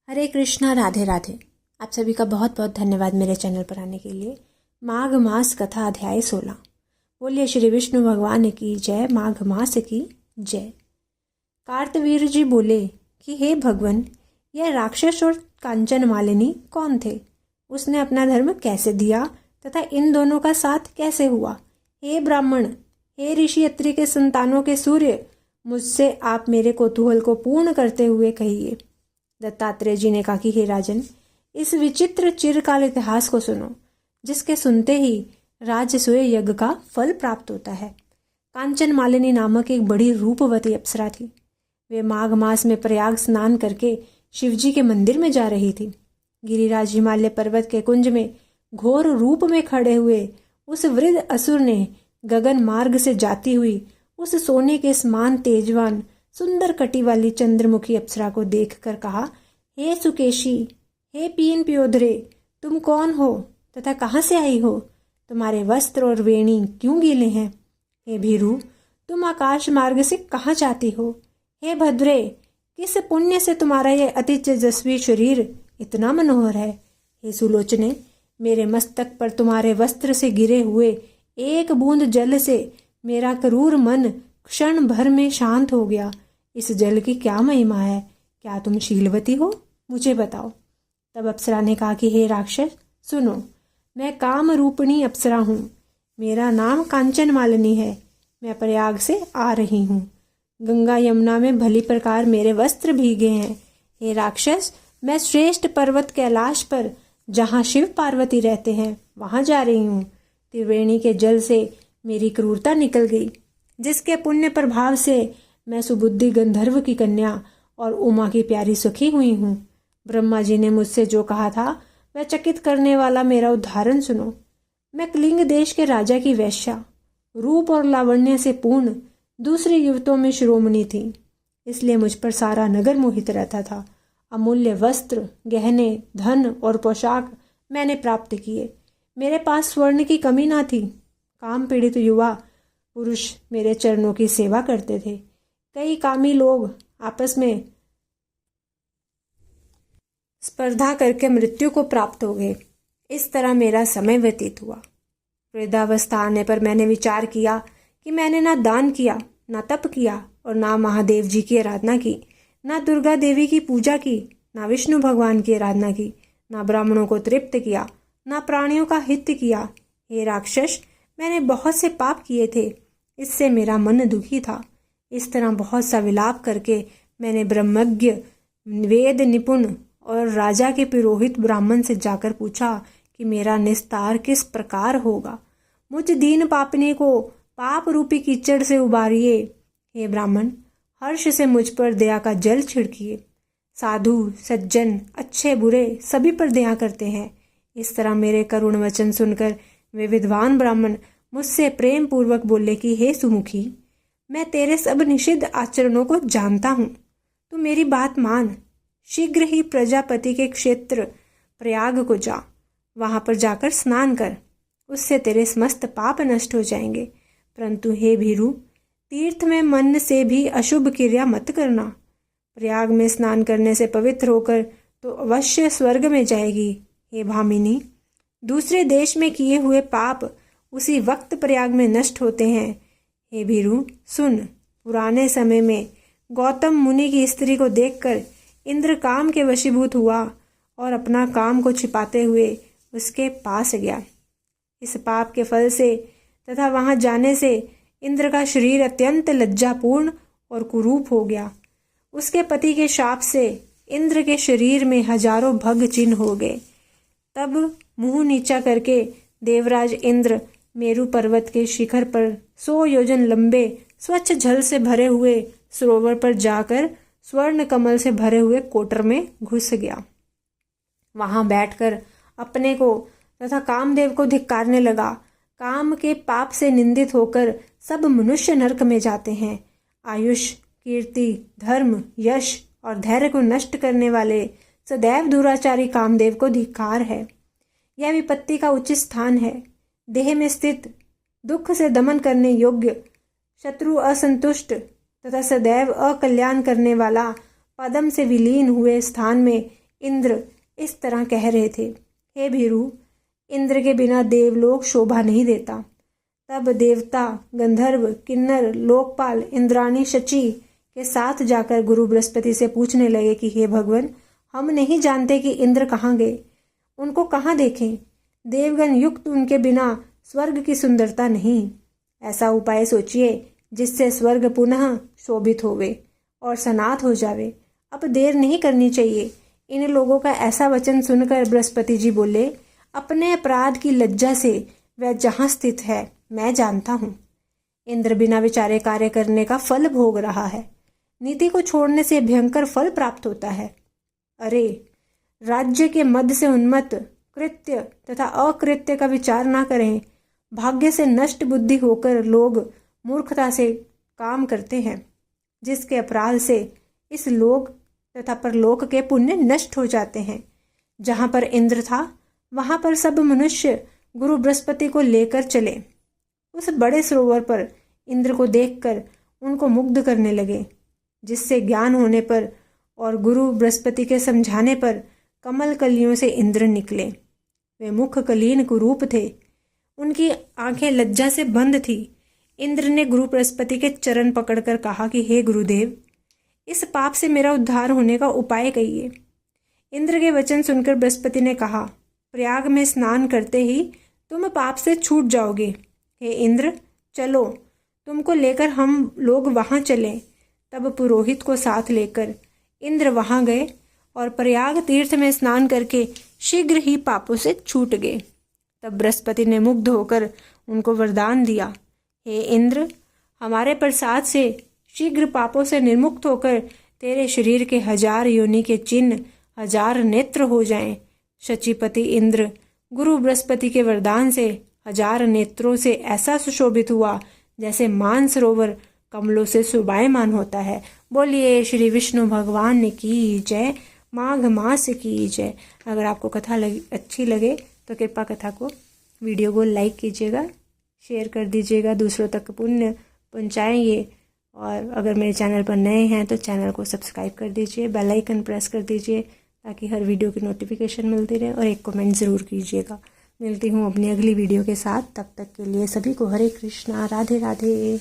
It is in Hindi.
हरे कृष्णा, राधे राधे। आप सभी का बहुत बहुत धन्यवाद मेरे चैनल पर आने के लिए। माघ मास कथा अध्याय 16। बोलिए श्री विष्णु भगवान की जय, माघ मास की जय। कार्तवीर जी बोले कि हे भगवान, यह राक्षस और कांचन मालिनी कौन थे? उसने अपना धर्म कैसे दिया तथा इन दोनों का साथ कैसे हुआ? हे ब्राह्मण, हे ऋषि अत्रि के संतानों के सूर्य, मुझसे आप मेरे कौतूहल को पूर्ण करते हुए कहिए। दत्तात्रेय जी ने कहा कि हे राजन, इस विचित्र चिरकाल इतिहास को सुनो, जिसके सुनते ही राजसूय यज्ञ का फल प्राप्त होता है। कांचन मालिनी नामक एक बड़ी रूपवती अप्सरा थी। वे माघ मास में प्रयाग स्नान करके शिवजी के मंदिर में जा रही थी। गिरिराज हिमालय पर्वत के कुंज में घोर रूप में खड़े हुए उस वृद्ध असुर ने गगन मार्ग से जाती हुई उस सोने के समान तेजवान सुंदर कटी वाली चंद्रमुखी अप्सरा को देखकर कहा, हे सुकेशी, हे पीन पियोधरे, तुम कौन हो तथा कहाँ से आई हो? तुम्हारे वस्त्र और वेणी क्यों गीले हैं? हे भीरू, तुम आकाश मार्ग से कहाँ जाती हो? हे भद्रे, किस पुण्य से तुम्हारा यह अति तेजस्वी शरीर इतना मनोहर है? हे सुलोचने, मेरे मस्तक पर तुम्हारे वस्त्र से गिरे हुए एक बूंद जल से मेरा क्रूर मन क्षण भर में शांत हो गया। इस जल की क्या महिमा है? क्या तुम शीलवती हो? मुझे बताओ। तब अप्सरा ने कहा कि हे राक्षस, सुनो, मैं काम रूपिणी अप्सरा हूँ। मेरा नाम कांचन मालिनी है। मैं प्रयाग से आ रही हूँ। गंगा यमुना में भली प्रकार मेरे वस्त्र भीगे हैं। हे राक्षस, मैं श्रेष्ठ पर्वत कैलाश पर, जहाँ शिव पार्वती रहते हैं, वहाँ जा रही हूँ। त्रिवेणी के जल से मेरी क्रूरता निकल गई, जिसके पुण्य प्रभाव से मैं सुबुद्धि गंधर्व की कन्या और उमा की प्यारी सखी हुई हूँ। ब्रह्मा जी ने मुझसे जो कहा था वह चकित करने वाला मेरा उदाहरण सुनो। मैं कलिंग देश के राजा की वेश्या, रूप और लावण्य से पूर्ण दूसरी युवतों में शिरोमणि थी, इसलिए मुझ पर सारा नगर मोहित रहता था। अमूल्य वस्त्र, गहने, धन और पोशाक मैंने प्राप्त किए। मेरे पास स्वर्ण की कमी ना थी। काम पीड़ित युवा पुरुष मेरे चरणों की सेवा करते थे। कई कामी लोग आपस में स्पर्धा करके मृत्यु को प्राप्त हो गए। इस तरह मेरा समय व्यतीत हुआ। वृद्धावस्था आने पर मैंने विचार किया कि मैंने ना दान किया, ना तप किया और ना महादेव जी की आराधना की, ना दुर्गा देवी की पूजा की, ना विष्णु भगवान की आराधना की, ना ब्राह्मणों को तृप्त किया, ना प्राणियों का हित किया। हे राक्षस, मैंने बहुत से पाप किए थे। इससे मेरा मन दुखी था। इस तरह बहुत सा विलाप करके मैंने ब्रह्मज्ञ, वेद निपुण और राजा के पुरोहित ब्राह्मण से जाकर पूछा कि मेरा निस्तार किस प्रकार होगा। मुझ दीन पापनी को पाप रूपी कीचड़ से उबारिए। हे ब्राह्मण, हर्ष से मुझ पर दया का जल छिड़किए। साधु, सज्जन, अच्छे बुरे सभी पर दया करते हैं। इस तरह मेरे करुण वचन सुनकर वे विद्वान ब्राह्मण मुझसे प्रेम पूर्वक बोले कि हे सुमुखी, मैं तेरे सब निषिद्ध आचरणों को जानता हूँ। तू मेरी बात मान। शीघ्र ही प्रजापति के क्षेत्र प्रयाग को जा। वहां पर जाकर स्नान कर। उससे तेरे समस्त पाप नष्ट हो जाएंगे। परंतु हे भीरू, तीर्थ में मन से भी अशुभ क्रिया मत करना। प्रयाग में स्नान करने से पवित्र होकर तो अवश्य स्वर्ग में जाएगी। हे भामिनी, दूसरे देश में किए हुए पाप उसी वक्त प्रयाग में नष्ट होते हैं। हे भीरू, सुन, पुराने समय में गौतम मुनि की स्त्री को देखकर इंद्र काम के वशीभूत हुआ और अपना काम को छिपाते हुए उसके पास गया। इस पाप के फल से तथा वहां जाने से इंद्र का शरीर अत्यंत लज्जापूर्ण और कुरूप हो गया। उसके पति के शाप से इंद्र के शरीर में हजारों भग चिन्ह हो गए। तब मुंह नीचा करके देवराज इंद्र मेरु पर्वत के शिखर पर 100 योजन लंबे स्वच्छ जल से भरे हुए सरोवर पर जाकर स्वर्ण कमल से भरे हुए कोटर में घुस गया। वहां बैठकर अपने को तथा कामदेव को धिक्कारने लगा। काम के पाप से निंदित होकर सब मनुष्य नरक में जाते हैं। आयुष, कीर्ति, धर्म, यश और धैर्य को नष्ट करने वाले सदैव दुराचारी कामदेव को धिक्कार है। यह विपत्ति का उचित स्थान है। देह में स्थित, दुख से दमन करने योग्य, शत्रु असंतुष्ट तथा सदैव अकल्याण करने वाला पद्म से विलीन हुए स्थान में इंद्र इस तरह कह रहे थे, हे भीरू, इंद्र के बिना देवलोक शोभा नहीं देता। तब देवता, गंधर्व, किन्नर, लोकपाल, इंद्राणी, शची के साथ जाकर गुरु बृहस्पति से पूछने लगे कि हे भगवान, हम नहीं जानते कि इंद्र कहाँ गए, उनको कहाँ देखें। देवगण युक्त उनके बिना स्वर्ग की सुंदरता नहीं। ऐसा उपाय सोचिए जिससे स्वर्ग पुनः शोभित होवे और सनात हो जावे। अब देर नहीं करनी चाहिए। इन लोगों का ऐसा वचन सुनकर बृहस्पति जी बोले, अपने अपराध की लज्जा से वह जहाँ स्थित है मैं जानता हूँ। इंद्र बिना विचारे कार्य करने का फल भोग रहा है। नीति को छोड़ने से भयंकर फल प्राप्त होता है। अरे, राज्य के मद से उन्मत्त कृत्य तथा अकृत्य का विचार ना करें। भाग्य से नष्ट बुद्धि होकर लोग मूर्खता से काम करते हैं, जिसके अपराध से इस लोक तथा परलोक के पुण्य नष्ट हो जाते हैं। जहाँ पर इंद्र था वहाँ पर सब मनुष्य गुरु बृहस्पति को लेकर चले। उस बड़े सरोवर पर इंद्र को देखकर उनको मुग्ध करने लगे, जिससे ज्ञान होने पर और गुरु बृहस्पति के समझाने पर कमल कलियों से इंद्र निकले। वे मुख कलीन कुरूप थे, उनकी आंखें लज्जा से बंद थी। इंद्र ने गुरु बृहस्पति के चरण पकड़कर कहा कि हे गुरुदेव, इस पाप से मेरा उद्धार होने का उपाय कहिए। इंद्र के वचन सुनकर बृहस्पति ने कहा, प्रयाग में स्नान करते ही तुम पाप से छूट जाओगे। हे इंद्र, चलो, तुमको लेकर हम लोग वहाँ चलें। तब पुरोहित को साथ लेकर इंद्र वहाँ गए और प्रयाग तीर्थ में स्नान करके शीघ्र ही पापों से छूट गए। तब बृहस्पति ने मुग्ध होकर उनको वरदान दिया, हे इंद्र, हमारे प्रसाद से शीघ्र पापों से निर्मुक्त होकर तेरे शरीर के 1000 योनि के चिन्ह 1000 नेत्र हो जाएं। शचीपति इंद्र गुरु बृहस्पति के वरदान से 1000 नेत्रों से ऐसा सुशोभित हुआ जैसे मानसरोवर कमलों से शोभायमान होता है। बोलिए श्री विष्णु भगवान की जय, माघ मास की जय। अगर आपको कथा अच्छी लगे तो कृपा कथा को, वीडियो को लाइक कीजिएगा, शेयर कर दीजिएगा, दूसरों तक पुण्य पहुँचाएंगे। और अगर मेरे चैनल पर नए हैं तो चैनल को सब्सक्राइब कर दीजिए, बेल आइकन प्रेस कर दीजिए ताकि हर वीडियो की नोटिफिकेशन मिलती रहे, और एक कमेंट ज़रूर कीजिएगा। मिलती हूँ अपनी अगली वीडियो के साथ, तब तक के लिए सभी को हरे कृष्णा, राधे राधे।